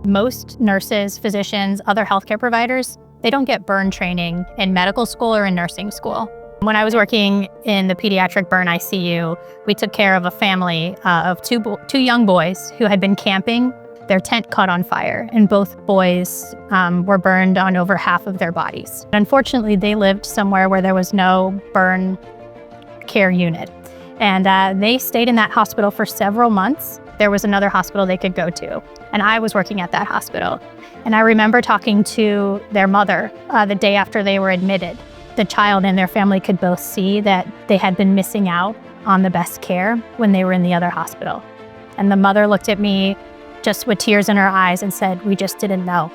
Most nurses, physicians, other healthcare providers, they don't get burn training in medical school or in nursing school. When I was working in the pediatric burn ICU, we took care of a family of two young boys who had been camping. Their tent caught on fire, and both boys were burned on over half of their bodies. Unfortunately, they lived somewhere where there was no burn care unit, and they stayed in that hospital for several months. There was another hospital they could go to, and I was working at that hospital. And I remember talking to their mother the day after they were admitted. The child and their family could both see that they had been missing out on the best care when they were in the other hospital. And the mother looked at me just with tears in her eyes and said, "We just didn't know.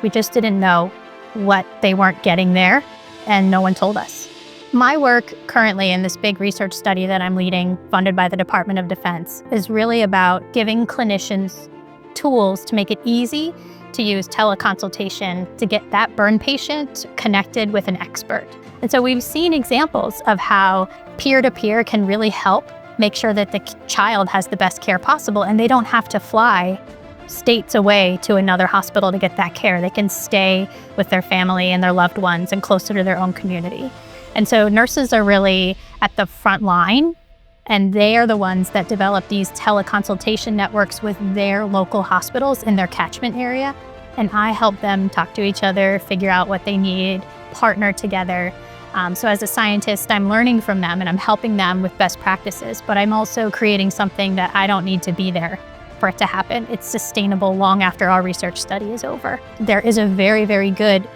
We just didn't know what they weren't getting there, and no one told us." My work currently in this big research study that I'm leading, funded by the Department of Defense, is really about giving clinicians tools to make it easy to use teleconsultation to get that burn patient connected with an expert. And so we've seen examples of how peer-to-peer can really help make sure that the child has the best care possible, and they don't have to fly states away to another hospital to get that care. They can stay with their family and their loved ones and closer to their own community. And so nurses are really at the front line, and they are the ones that develop these teleconsultation networks with their local hospitals in their catchment area. And I help them talk to each other, figure out what they need, partner together. So as a scientist, I'm learning from them and I'm helping them with best practices, but I'm also creating something that I don't need to be there for it to happen. It's sustainable long after our research study is over. There is a very, very good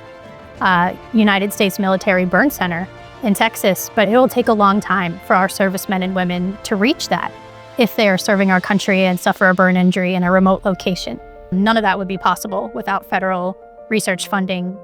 United States military burn center in Texas, but it will take a long time for our servicemen and women to reach that if they are serving our country and suffer a burn injury in a remote location. None of that would be possible without federal research funding